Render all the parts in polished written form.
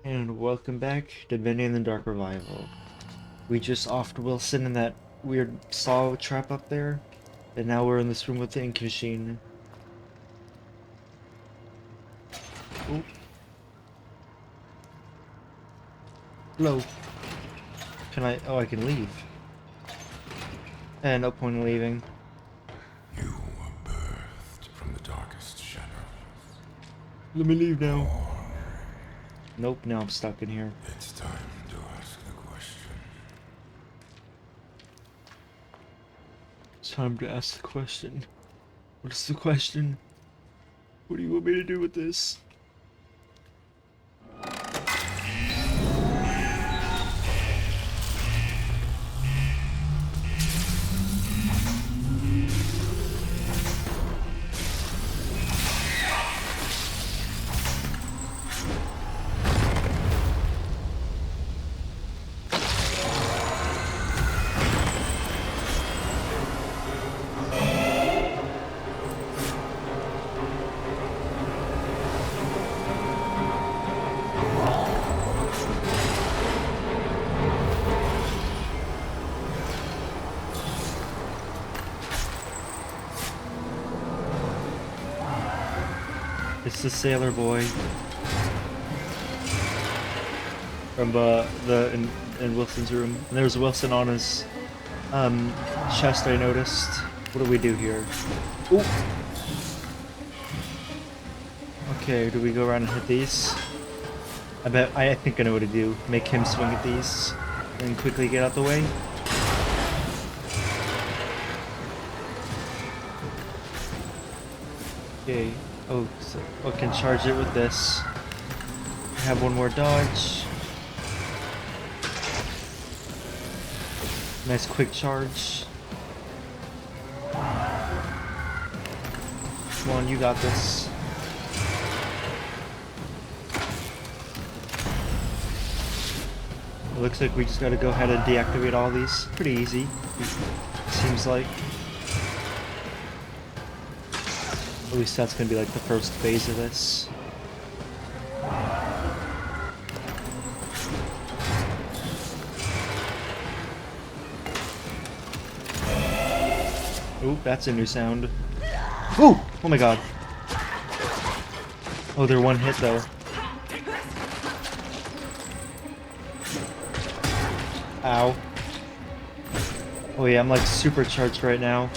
And welcome back to Bendy and the Dark Revival. We just offed Wilson in that weird saw trap up there, and now we're in this room with the ink machine. Oh, hello. Can I? Oh, I can leave. And no point in leaving. You were birthed from the darkest shadows. Let me leave now. Nope, now I'm stuck in here. It's time to ask the question. It's time to ask the question. What is the question? What do you want me to do with this? It's the sailor boy from in Wilson's room. And there's Wilson on his chest. I noticed. What do we do here? Ooh. Okay, do we go around and hit these? I think I know what to do. Make him swing at these, and quickly get out the way. Okay. Oh, so I can charge it with this. I have one more dodge. Nice quick charge. Come on, you got this. It looks like we just gotta go ahead and deactivate all these. Pretty easy, seems like. At least that's gonna be like the first phase of this. Ooh, that's a new sound. Ooh! Oh my god. Oh, they're one hit though. Ow. Oh yeah, I'm like supercharged right now.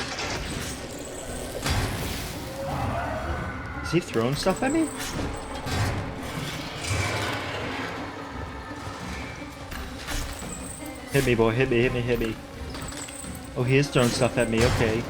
Is he throwing stuff at me? Hit me, boy. Hit me, hit me, hit me. Oh, he is throwing stuff at me. Okay.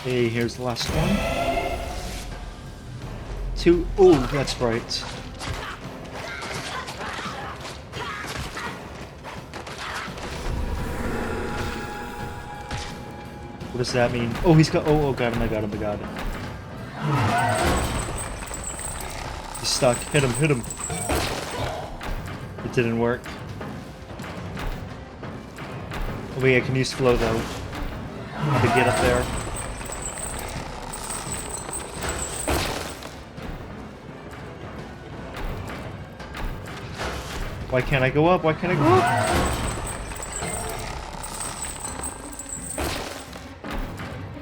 Hey, here's the last one. Two. Oh, that's right. What does that mean? Oh, he's got. Oh, got him! I got him! I got him! He's stuck. Hit him! Hit him! It didn't work. Oh wait, I can use flow though. How to get up there? Why can't I go up? Why can't I go up?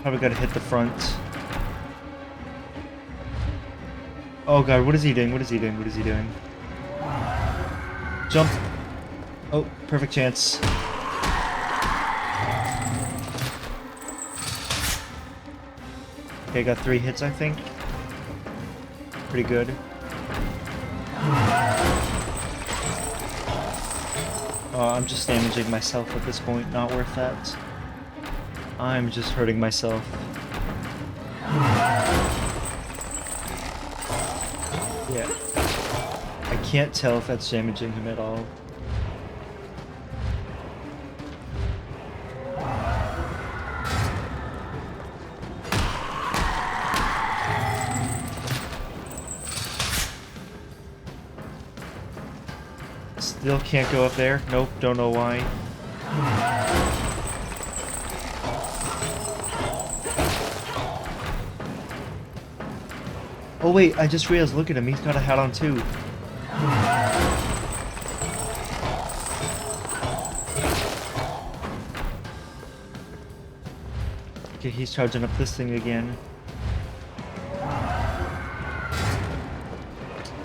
Probably gotta hit the front. Oh god, what is he doing? What is he doing? What is he doing? Jump! Oh, perfect chance. Okay, got 3 hits, I think. Pretty good. I'm just damaging myself at this point, not worth that. I'm just hurting myself. Yeah. I can't tell if that's damaging him at all. Still can't go up there. Nope, don't know why. Oh wait, I just realized, look at him, he's got a hat on too. Okay, he's charging up this thing again.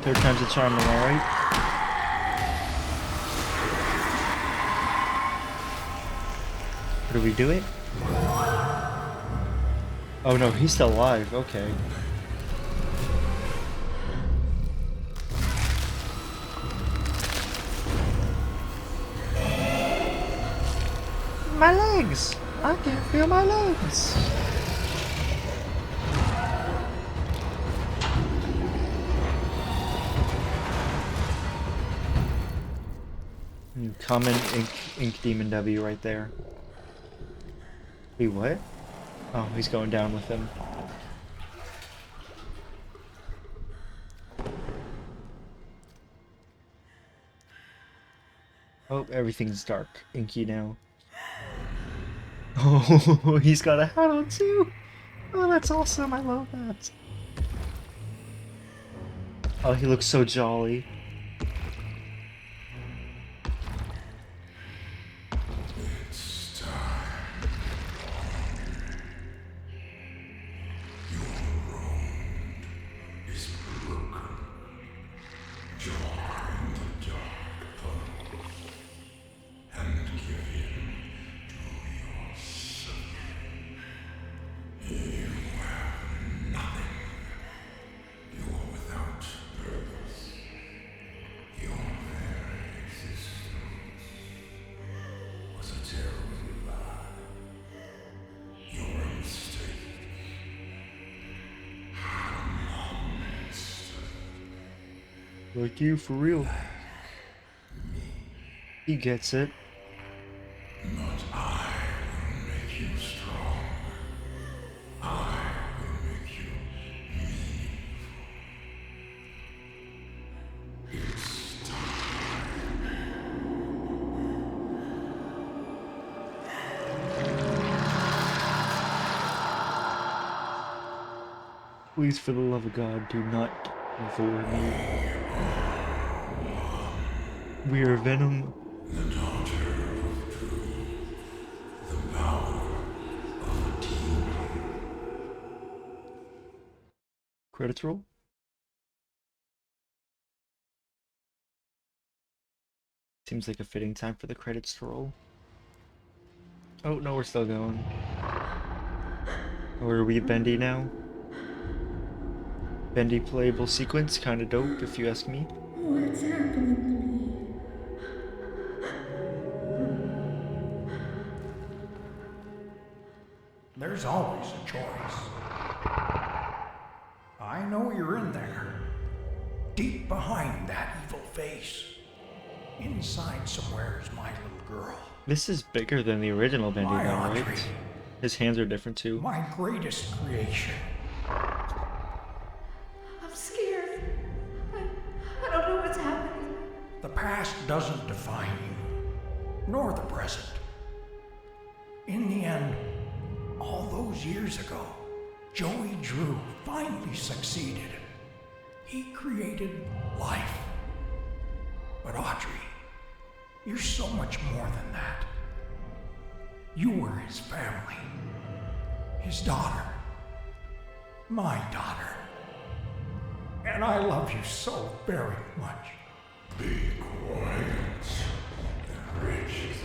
Third time's the charm, am I right? Or do we do it? Oh no, he's still alive, okay. My legs! I can't feel my legs! Common ink demon W right there. Wait, what? Oh, he's going down with him. Oh, everything's dark. Inky now. Oh, he's got a hat on too! Oh, that's awesome, I love that. Oh, he looks so jolly. It's time. Your road is broken. Join the dark tunnel and give in to yourself. You have nothing. You are without purpose. Your very existence was a terrible lie. You're a mistake. Like you, for real. He gets it. But I will make you strong. I will make you meaningful. It's time. Please, for the love of God, do not devour me. We are Venom. The daughter of truth. The power of a demon. Credits roll. Seems like a fitting time for the credits to roll. Oh, no, we're still going. Or are we Bendy now? Bendy playable sequence, kinda dope if you ask me. What's happening to me? There's always a choice. I know you're in there. Deep behind that evil face. Inside somewhere is my little girl. This is bigger than the original Bendy My though, Audrey. right? His hands are different too. My greatest creation. I'm scared. I don't know what's happening. The past doesn't define you, nor the present. In the end, all those years ago, Joey Drew finally succeeded. He created life. But Audrey, you're so much more than that. You were his family, his daughter, my daughter. And I love you so very much. Be quiet. The rich is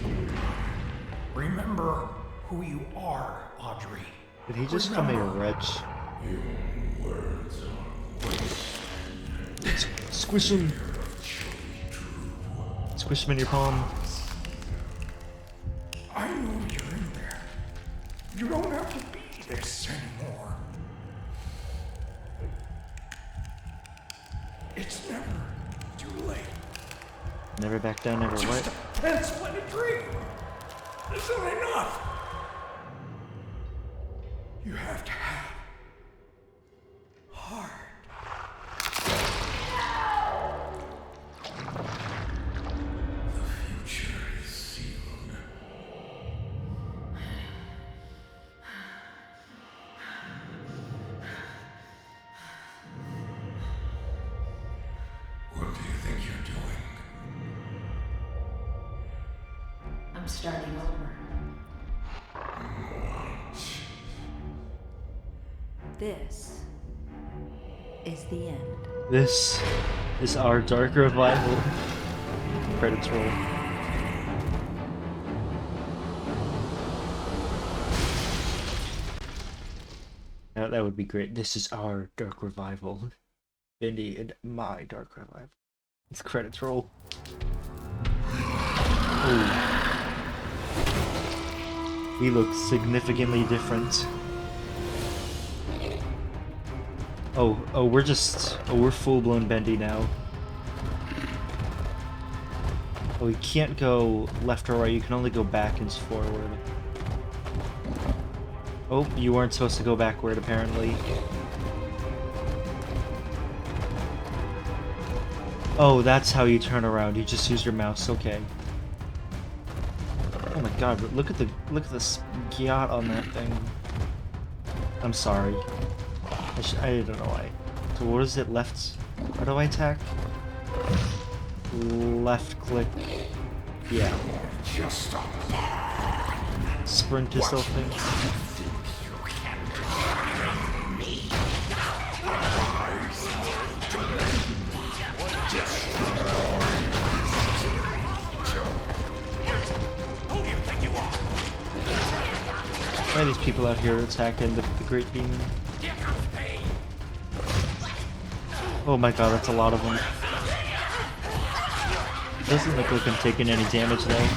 Remember who you are, Audrey. Did he just call me a wretch? your words are waste. Squish him! Squish him in your palm. I know you're in there. You don't have to be this anymore. It's never too late. Never back down, never Just what? a ten-splendid dream. Isn't enough. You have to have heart. The future is sealed. What do you think you're doing? I'm starting over. This is the end. This is our Dark Revival. Credits roll. That would be great. This is our Dark Revival. Bendy and my Dark Revival. It's credits roll. Ooh. We look significantly different. We're full-blown Bendy now. Oh, you can't go left or right, you can only go back and forward. Oh, you weren't supposed to go backward, apparently. Oh, that's how you turn around, you just use your mouse, okay. Oh my god, look at this yacht on that thing. I'm sorry. I don't know why. So what is it? Left? How do I attack? Left click. Yeah. Just a Sprint to something. Why are these people out here attacking the Great Demon? Oh my god, that's a lot of them. Doesn't look like I'm taking any damage though.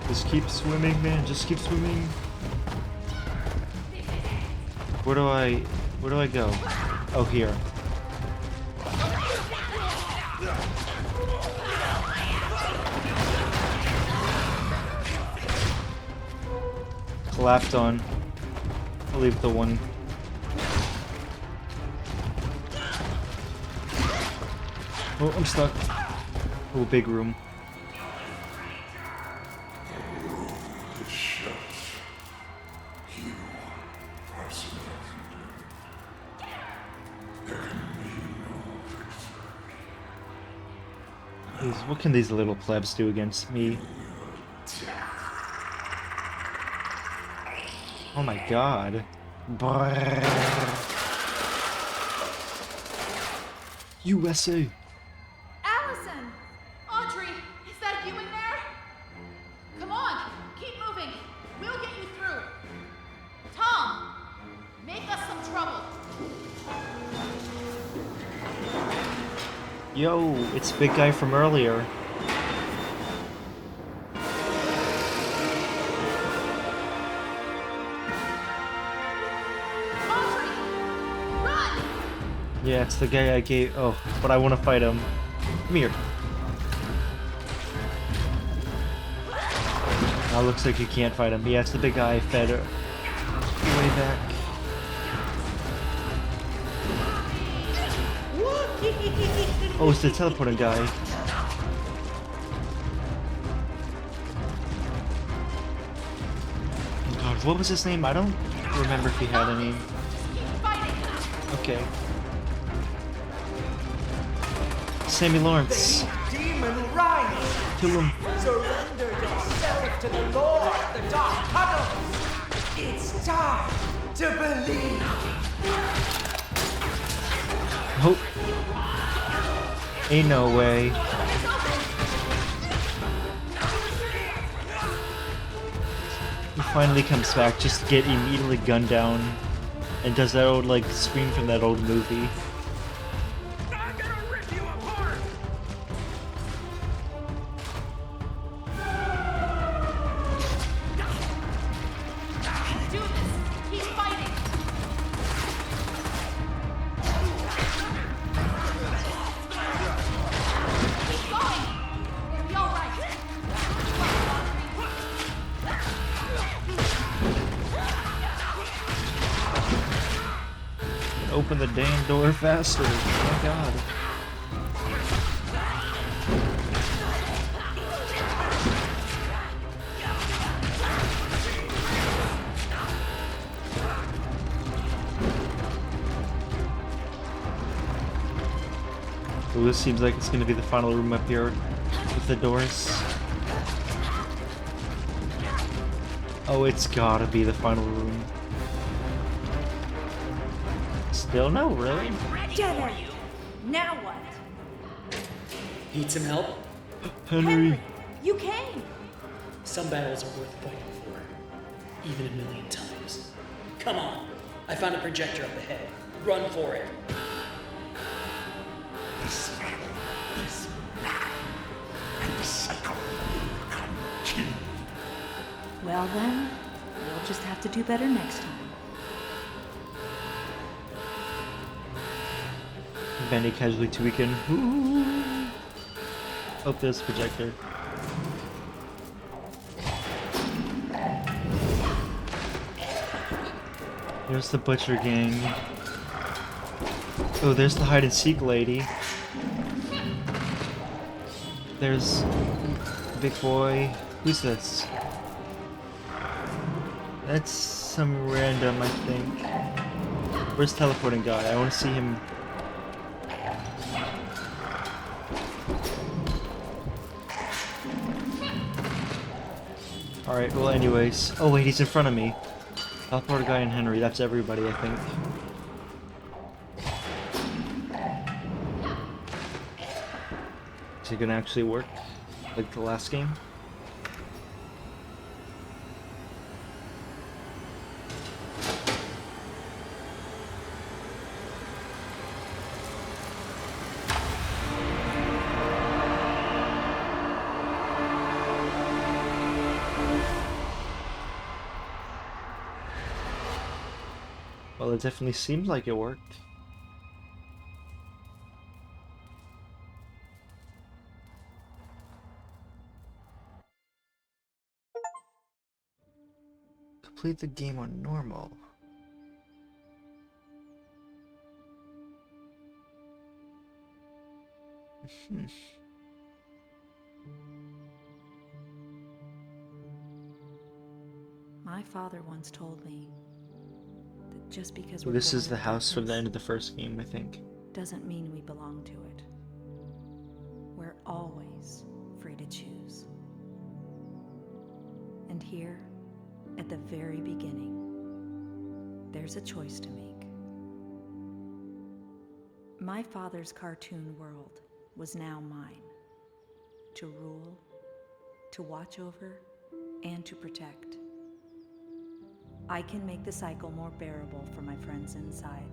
Just keep swimming, man. Just keep swimming. Where do I go? Oh, here. Clapped on. I'll leave the one. Oh, I'm stuck. Oh, big room. What can these little plebs do against me? Oh my god. Brrr. USA. Allison! Audrey, is that you in there? Come on, keep moving. We'll get you through. Tom, make us some trouble. Yo, it's big guy from earlier. Audrey, run! Yeah, it's the guy I gave. Oh, but I want to fight him. Come here. Oh, looks like you can't fight him. Yeah, it's the big guy I fed way back. Oh, it's the teleporting guy. Oh god, what was his name? I don't remember if he had a name. Keep fighting. Okay. Sammy Lawrence. Demon rise! Kill him. Surrender yourself to the Lord of the Dark Tunnels! It's time to believe! Oh. Ain't no way. You finally comes back just to get immediately gunned down and does that old like scream from that old movie. I'm gonna rip you apart! Do this! Keep fighting! Keep going! It'll be alright! Open the damn door faster. Oh my god. Well, this seems like it's gonna be the final room up here with the doors. Oh, it's gotta be the final room. Still no, really? Get her! Now what? Need some help? Henry. You came! Some battles are worth fighting for, even a million times. Come on, I found a projector up ahead. Run for it. This man is mad, and the cycle will continue. Well then, we'll just have to do better next time. Bendy casually tweaking. Ooh. Oh, there's the projector. There's the butcher gang. Oh, there's the hide and seek lady. There's big boy. Who's this? That's some random, I think. Where's the teleporting guy? I want to see him. Alright, well anyways. Oh wait, he's in front of me. Teleporter guy and Henry, that's everybody I think. Is it gonna actually work? Like the last game? Well, it definitely seems like it worked. Complete the game on normal. My father once told me that just because So we're this born is the in house from the darkness end of the first game, I think. doesn't mean we belong to it. We're always free to choose. And here, at the very beginning, there's a choice to make. My father's cartoon world was now mine. To rule, to watch over, and to protect. I can make the cycle more bearable for my friends inside.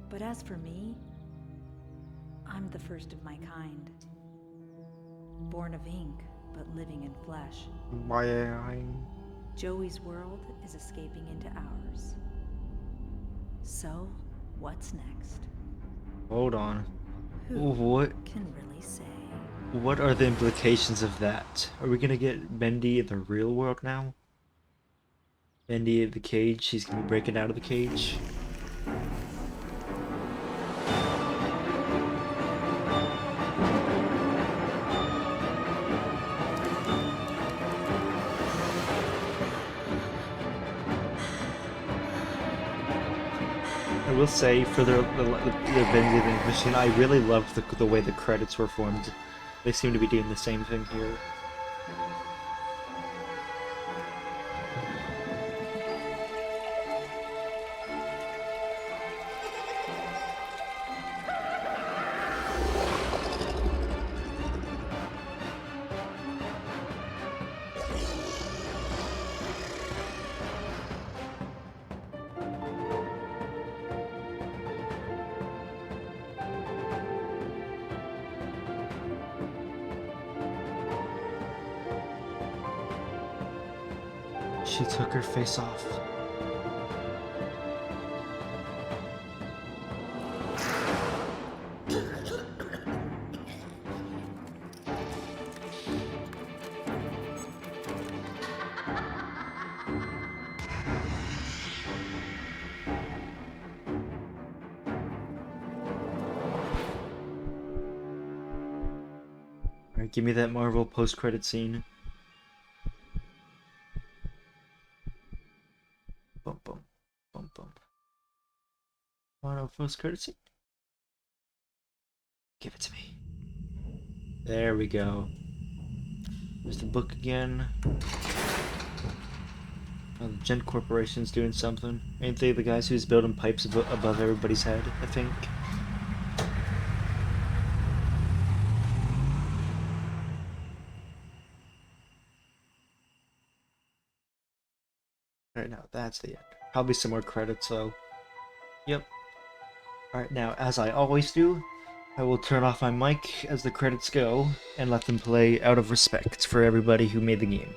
But as for me, I'm the first of my kind. Born of ink, but living in flesh. Joey's world is escaping into ours. So, what's next? Hold on. Who What can really say? what are the implications of that? Are we gonna get Bendy in the real world now? Bendy in the cage, he's gonna be breaking out of the cage. I will say, for the Bendy the Machine, I really loved the way the credits were formed. They seem to be doing the same thing here. She took her face off. Alright, give me that Marvel post-credit scene. Bum bum. Bum bum. Marvel post-credit scene? Give it to me. There we go. There's the book again. Oh, the Gent Corporation's doing something. Ain't they the guys who's building pipes above everybody's head, I think? Alright, now that's the end. Probably some more credits, though. Yep. Alright, now, as I always do, I will turn off my mic as the credits go, and let them play out of respect for everybody who made the game.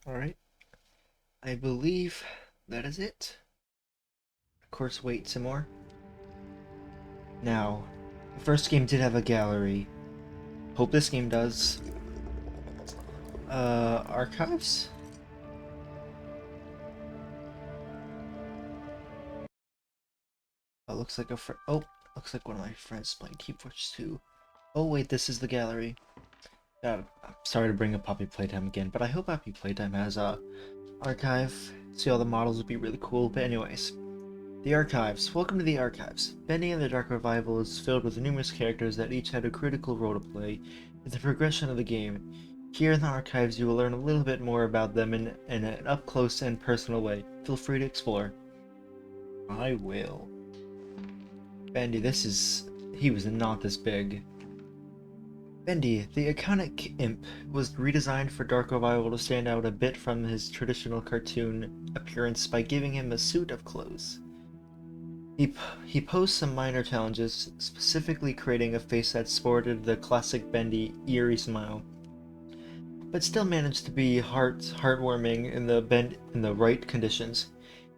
Alright. I believe that is it. Of course, wait some more. Now, the first game did have a gallery. Hope this game does. Archives? Oh, looks like looks like one of my friends playing Team Fortress 2. Oh wait, this is the gallery. God, I'm sorry to bring up Happy Playtime again, but I hope Happy Playtime has a archive. See, all the models would be really cool. But anyways, the archives. Welcome to the archives. Bendy and the Dark Revival is filled with numerous characters that each had a critical role to play in the progression of the game. Here in the archives, you will learn a little bit more about them in an up-close and personal way. Feel free to explore. I will. Bendy, he was not this big. Bendy, the iconic imp, was redesigned for Dark Revival to stand out a bit from his traditional cartoon appearance by giving him a suit of clothes. He posed some minor challenges, specifically creating a face that sported the classic Bendy eerie smile, but still managed to be heartwarming in the right conditions.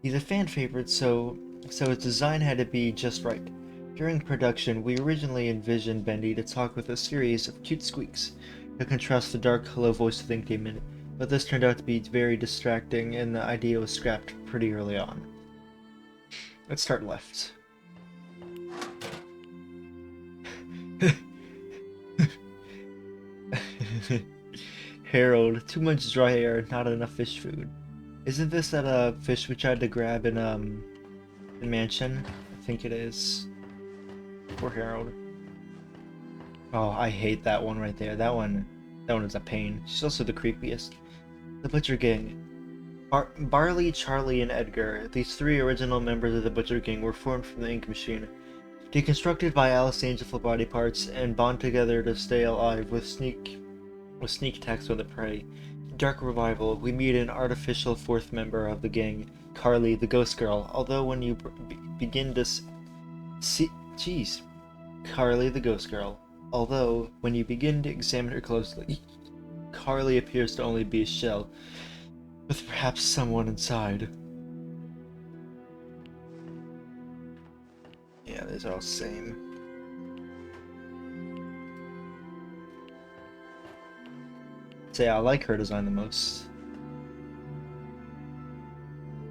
He's a fan favorite, so his design had to be just right. During production, we originally envisioned Bendy to talk with a series of cute squeaks to contrast the dark, hello voice of the demon, but this turned out to be very distracting and the idea was scrapped pretty early on. Let's start left. Harold, too much dry air, not enough fish food. Isn't this that fish we tried to grab in Mansion? I think it is. Poor Harold. Oh, I hate that one right there. That one is a pain. She's also the creepiest. The Butcher Gang. Barley, Charlie, and Edgar, these three original members of the Butcher Gang, were formed from the ink machine. Deconstructed by Alice Angel for body parts and bond together to stay alive with sneak attacks on the prey. In Dark Revival, we meet an artificial fourth member of the gang, Carly, the ghost girl, although when you begin to see. Jeez. Carly the ghost girl. Although, when you begin to examine her closely, Carly appears to only be a shell, with perhaps someone inside. Yeah, these are all the same. Say I like her design the most.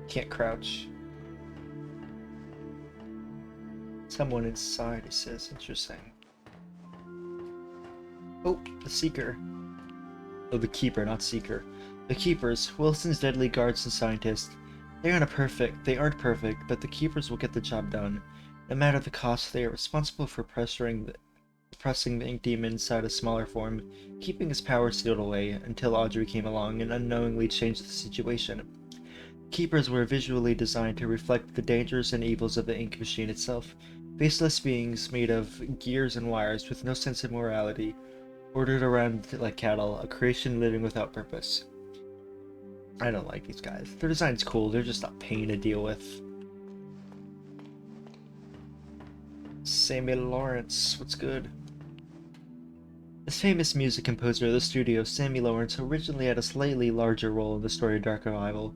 Can't crouch. Someone inside, it says. Interesting. Oh, the Seeker. Oh, the Keeper, not Seeker. The Keepers, Wilson's deadly guards and scientists. They aren't perfect, but the Keepers will get the job done. No matter the cost, they are responsible for suppressing the ink demon inside a smaller form, keeping his power sealed away until Audrey came along and unknowingly changed the situation. Keepers were visually designed to reflect the dangers and evils of the ink machine itself, faceless beings made of gears and wires with no sense of morality, ordered around like cattle, a creation living without purpose. I don't like these guys. Their design's cool, they're just a pain to deal with. Sammy Lawrence, what's good? This famous music composer of the studio, Sammy Lawrence, originally had a slightly larger role in the story of Dark Revival,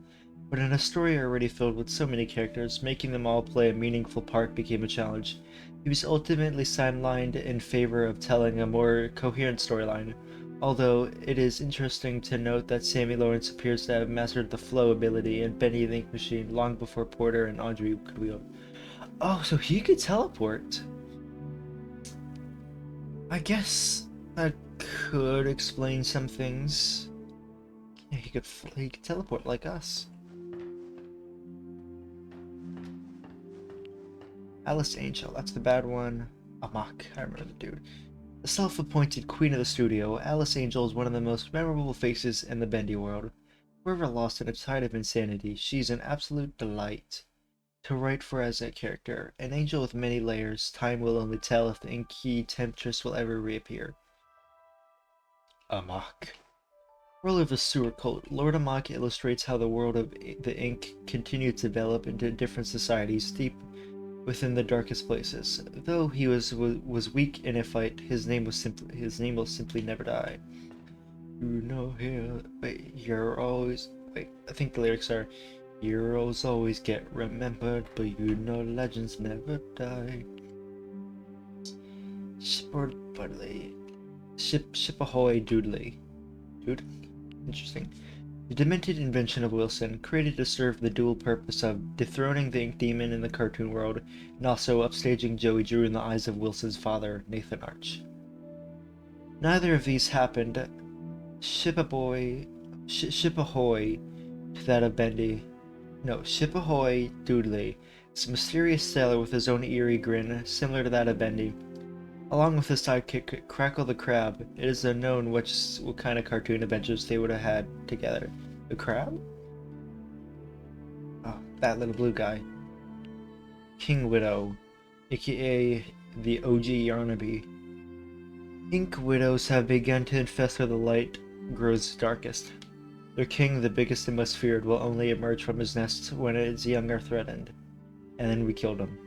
but in a story already filled with so many characters, making them all play a meaningful part became a challenge. He was ultimately sidelined in favor of telling a more coherent storyline, although it is interesting to note that Sammy Lawrence appears to have mastered the flow ability in Bendy the Ink Machine long before Porter and Audrey could wield. Oh, so he could teleport. I guess that could explain some things. Yeah, he could teleport like us. Alice Angel, that's the bad one. Amok, I remember the dude. The self-appointed queen of the studio, Alice Angel is one of the most memorable faces in the Bendy world. Forever lost in a tide of insanity, she's an absolute delight to write for as a character. An angel with many layers, time will only tell if the inky temptress will ever reappear. Amok. World of a sewer cult, Lord Amok illustrates how the world of the ink continued to develop into different societies deep within the darkest places. Though he was weak in a fight, his name will simply never die. You know him. Wait, you're always. Wait, I think the lyrics are, heroes always get remembered, but you know legends never die. Ship ahoy, doodly. Dude, interesting. The demented invention of Wilson, created to serve the dual purpose of dethroning the ink demon in the cartoon world, and also upstaging Joey Drew in the eyes of Wilson's father, Nathan Arch. Neither of these happened. Ship ahoy to that of Bendy. No, Ship ahoy, doodly. It's a mysterious sailor with his own eerie grin, similar to that of Bendy. Along with his sidekick, Crackle the Crab, it is unknown what kind of cartoon adventures they would have had together. The crab? Oh, that little blue guy. King Widow, aka the OG Yarnaby. Ink widows have begun to infest where the light grows darkest. Their king, the biggest and most feared, will only emerge from his nest when its young are threatened. And then we killed him.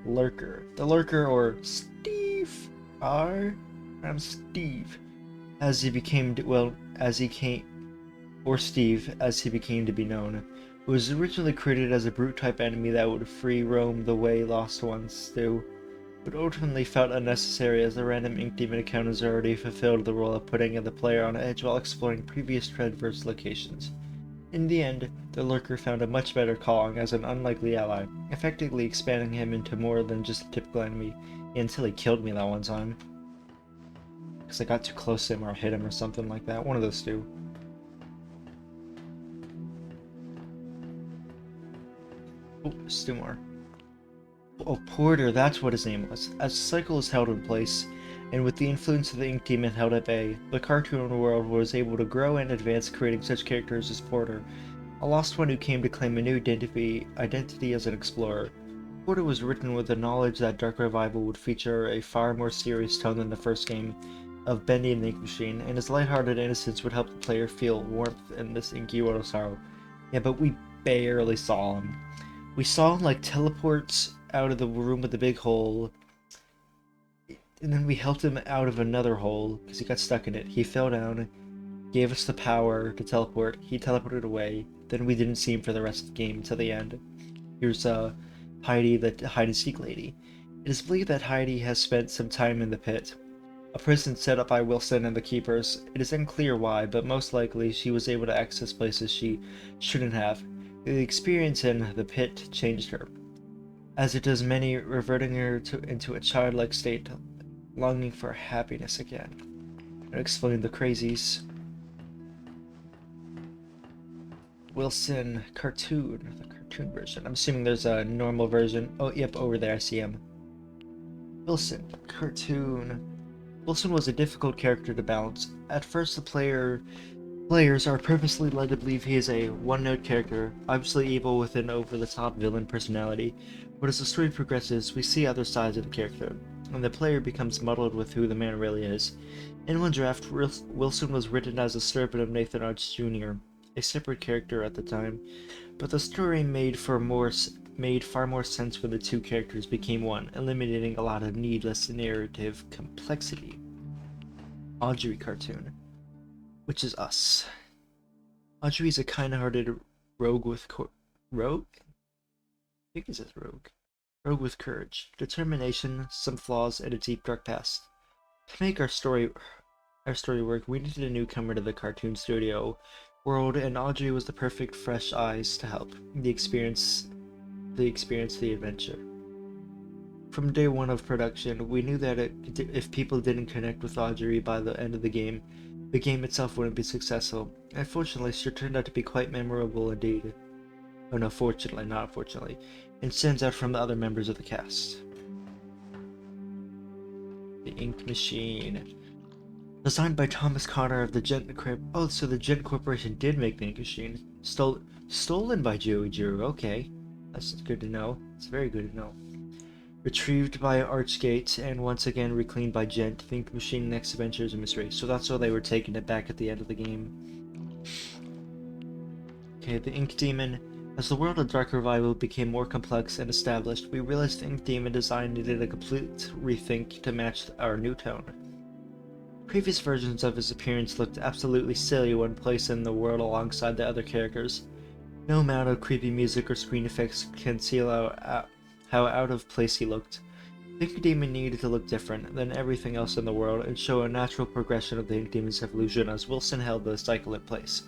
Lurker. The Lurker, or Steve R. I'm Steve. As he became to be known, was originally created as a brute type enemy that would free roam the way lost ones do, but ultimately felt unnecessary as the random ink demon encounters already fulfilled the role of putting the player on edge while exploring previous Treadverse locations. In the end, the Lurker found a much better calling as an unlikely ally, effectively expanding him into more than just a typical enemy, until he killed me that one time. Because I got too close to him or hit him or something like that, one of those two. Oh, there's two more. Oh, Porter, that's what his name was. As the cycle is held in place, and with the influence of the ink demon held at bay, the cartoon world was able to grow and advance, creating such characters as Porter, a lost one who came to claim a new identity as an explorer. Porter was written with the knowledge that Dark Revival would feature a far more serious tone than the first game of Bendy and the Ink Machine, and his lighthearted innocence would help the player feel warmth in this inky world of sorrow. Yeah, but we barely saw him. We saw him like teleport out of the room with the big hole, and then we helped him out of another hole because he got stuck in it. He fell down, gave us the power to teleport. He teleported away. Then we didn't see him for the rest of the game until the end. Here's Heidi, the hide-and-seek lady. It is believed that Heidi has spent some time in the pit, a prison set up by Wilson and the Keepers. It is unclear why, but most likely she was able to access places she shouldn't have. The experience in the pit changed her, as it does many, reverting her into a childlike state, longing for happiness again. And explain the crazies. Wilson cartoon, the cartoon version. I'm assuming there's a normal version. Oh, yep, over there I see him. Wilson, cartoon. Wilson was a difficult character to balance. At first, the players are purposely led to believe he is a one-note character, obviously evil with an over-the-top villain personality. But as the story progresses, we see other sides of the character, and the player becomes muddled with who the man really is. In one draft, Wilson was written as a servant of Nathan Arch Jr., a separate character at the time, but the story made far more sense when the two characters became one, eliminating a lot of needless narrative complexity. Audrey cartoon, which is us. Audrey is a kind-hearted rogue with rogue? I think it says rogue. Rogue with courage, determination, some flaws, and a deep dark past. To make our story work, we needed a newcomer to the cartoon studio world, and Audrey was the perfect fresh eyes to help the adventure. From day one of production, we knew that if people didn't connect with Audrey by the end of the game itself wouldn't be successful. Unfortunately, she turned out to be quite memorable indeed. Oh no, fortunately, not unfortunately. And stands out from the other members of the cast. The Ink Machine. Designed by Thomas Connor of the Gent Corp. Oh, so the Gent Corporation did make the Ink Machine. Stolen by Joey Drew. Okay, that's good to know. It's very good to know. Retrieved by Archgate and once again reclaimed by Gent. The Ink Machine Next Adventures and Mystery. So that's why they were taking it back at the end of the game. Okay, the Ink Demon. As the world of Dark Revival became more complex and established, we realized the Ink Demon design needed a complete rethink to match our new tone. Previous versions of his appearance looked absolutely silly when placed in the world alongside the other characters. No amount of creepy music or screen effects can conceal how out of place he looked. The Ink Demon needed to look different than everything else in the world and show a natural progression of the Ink Demon's evolution as Wilson held the cycle in place.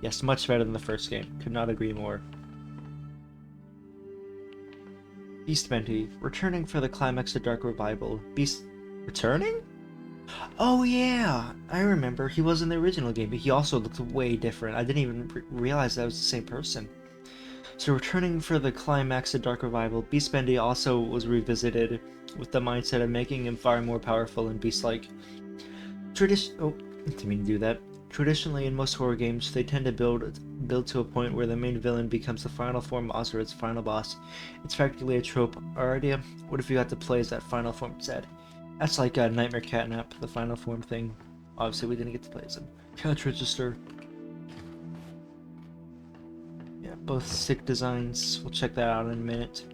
Yes, much better than the first game. Could not agree more. Beast Bendy, returning for the climax of Dark Revival. Returning? Oh yeah, I remember. He was in the original game, but he also looked way different. I didn't even realize that was the same person. So returning for the climax of Dark Revival, Beast Bendy also was revisited with the mindset of making him far more powerful and beast-like. Didn't mean to do that. Traditionally, in most horror games, they tend to build to a point where the main villain becomes the final form boss or its final boss. It's practically a trope. Our idea, what if you got to play as that final form instead? That's like a Nightmare Catnap, the final form thing. Obviously, we didn't get to play as him. Couch Register. Yeah, both sick designs. We'll check that out in a minute.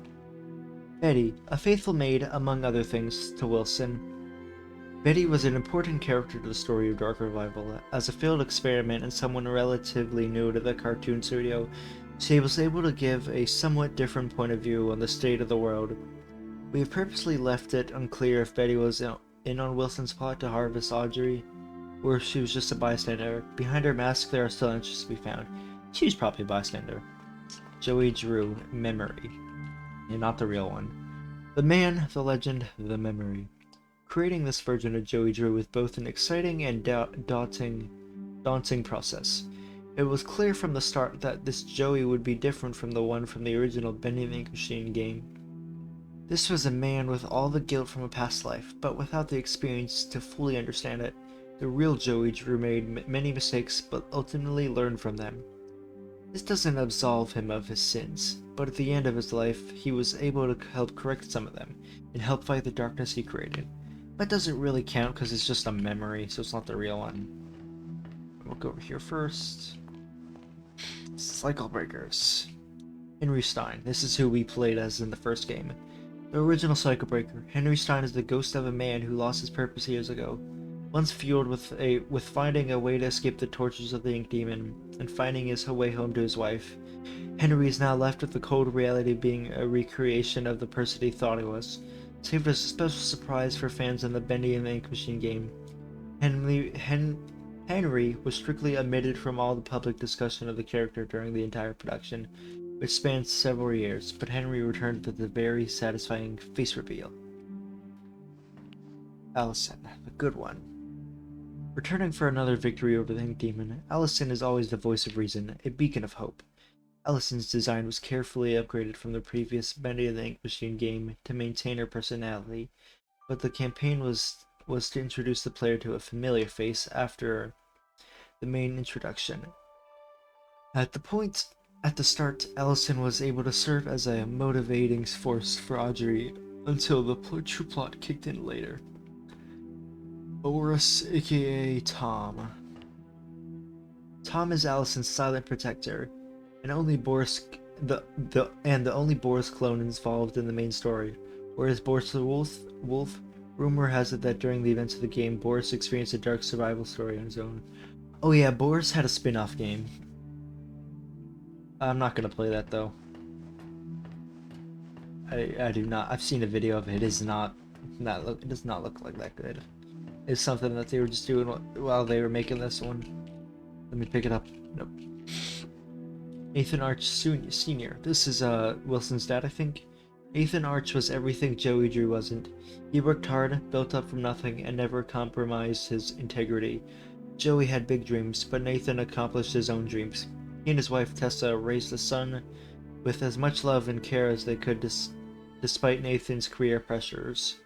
Betty, a faithful maid, among other things, to Wilson. Betty was an important character to the story of Dark Revival. As a failed experiment and someone relatively new to the cartoon studio, she was able to give a somewhat different point of view on the state of the world. We have purposely left it unclear if Betty was in on Wilson's plot to harvest Audrey, or if she was just a bystander. Behind her mask, there are still answers to be found. She was probably a bystander. Joey Drew, Memory. And not the real one. The man, the legend, the memory. Creating this version of Joey Drew was both an exciting and daunting process. It was clear from the start that this Joey would be different from the one from the original Bendy the Ink Machine game. This was a man with all the guilt from a past life, but without the experience to fully understand it. The real Joey Drew made many mistakes, but ultimately learned from them. This doesn't absolve him of his sins, but at the end of his life, he was able to help correct some of them, and help fight the darkness he created. That doesn't really count because it's just a memory, so it's not the real one. We'll go over here first. Cycle Breakers. Henry Stein. This is who we played as in the first game. The original Cycle Breaker. Henry Stein is the ghost of a man who lost his purpose years ago. Once fueled with finding a way to escape the tortures of the Ink Demon and finding his way home to his wife, Henry is now left with the cold reality of being a recreation of the person he thought he was. Saved as a special surprise for fans in the Bendy and the Ink Machine game. Henry was strictly omitted from all the public discussion of the character during the entire production, which spans several years, but Henry returned with a very satisfying face reveal. Allison, the good one. Returning for another victory over the Ink Demon, Allison is always the voice of reason, a beacon of hope. Allison's design was carefully upgraded from the previous Bendy and the Ink Machine game to maintain her personality, but the campaign was to introduce the player to a familiar face after the main introduction. At the start, Allison was able to serve as a motivating force for Audrey until the true plot kicked in later. Boris, aka Tom. Tom is Allison's silent protector, and only Boris the only Boris clone involved in the main story. Whereas Boris the Wolf, rumor has it that during the events of the game, Boris experienced a dark survival story on his own. Oh yeah, Boris had a spin-off game. I'm not gonna play that though. I do not. I've seen a video of it. It does not look like that good. It's something that they were just doing while they were making this one. Let me pick it up. Nope. Nathan Arch Sr. This is Wilson's dad, I think. Nathan Arch was everything Joey Drew wasn't. He worked hard, built up from nothing, and never compromised his integrity. Joey had big dreams, but Nathan accomplished his own dreams. He and his wife Tessa raised a son with as much love and care as they could despite Nathan's career pressures.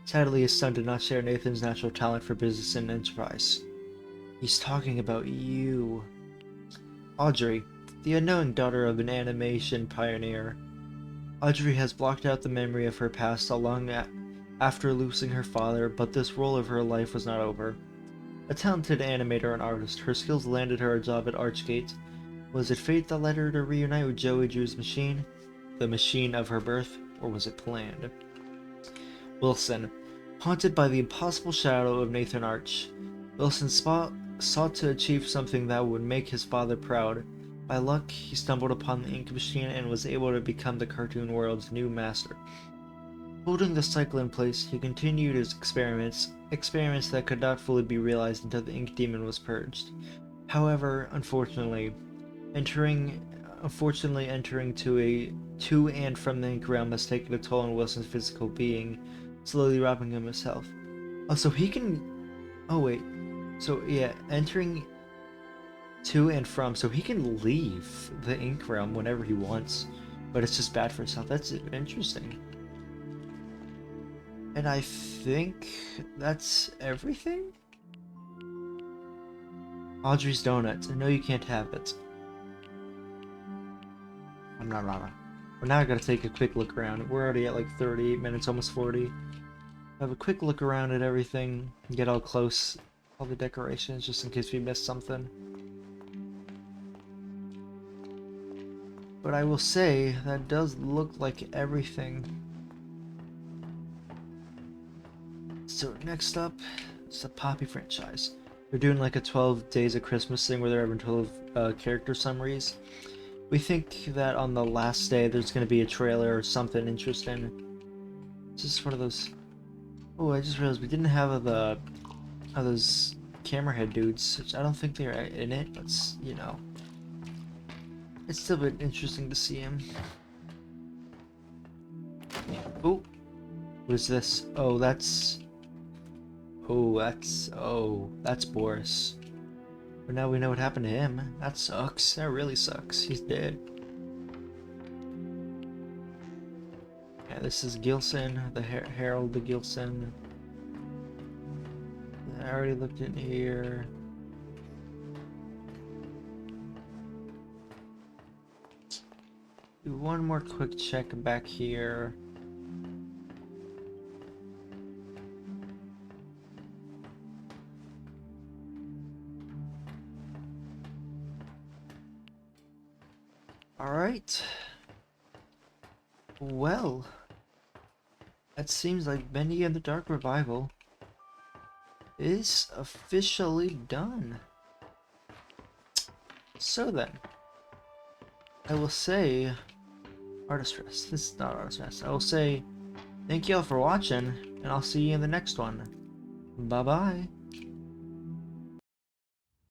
Sadly, his son did not share Nathan's natural talent for business and enterprise. He's talking about you. Audrey, the unknown daughter of an animation pioneer. Audrey has blocked out the memory of her past long after losing her father, but this role of her life was not over. A talented animator and artist, her skills landed her a job at Archgate. Was it fate that led her to reunite with Joey Drew's machine? The machine of her birth? Or was it planned? Wilson. Haunted by the impossible shadow of Nathan Arch, Wilson sought to achieve something that would make his father proud. By luck, he stumbled upon the ink machine and was able to become the cartoon world's new master. Holding the cycle in place, he continued his experiments that could not fully be realized until the ink demon was purged. However, unfortunately entering to and from the ink realm has taken a toll on Wilson's physical being, slowly robbing him of his health. Oh, so he can... Oh, wait. So, yeah, entering to and from, so he can leave the ink realm whenever he wants, but it's just bad for his health. That's interesting. And I think that's everything? Audrey's Donuts. I know you can't have it. But now I gotta take a quick look around. We're already at like 38 minutes, almost 40. Have a quick look around at everything, get all close, all the decorations, just in case we missed something. But I will say, that does look like everything. So next up, is the Poppy franchise. They're doing like a 12 Days of Christmas thing where they're having 12 character summaries. We think that on the last day there's going to be a trailer or something interesting. It's just one of those... Oh, I just realized we didn't have those camera head dudes, which I don't think they're in it, but you know. It's still been interesting to see him. Oh, what is this? Oh, that's Boris. But now we know what happened to him. That sucks. That really sucks. He's dead. Yeah, this is Gilson, the Harold the Gilson. I already looked in here. Do one more quick check back here. Alright. Well, it seems like Bendy and the Dark Revival is officially done. So then, I will say, Artist Rest. This is not Artist Rest. I will say, thank you all for watching, and I'll see you in the next one. Bye bye.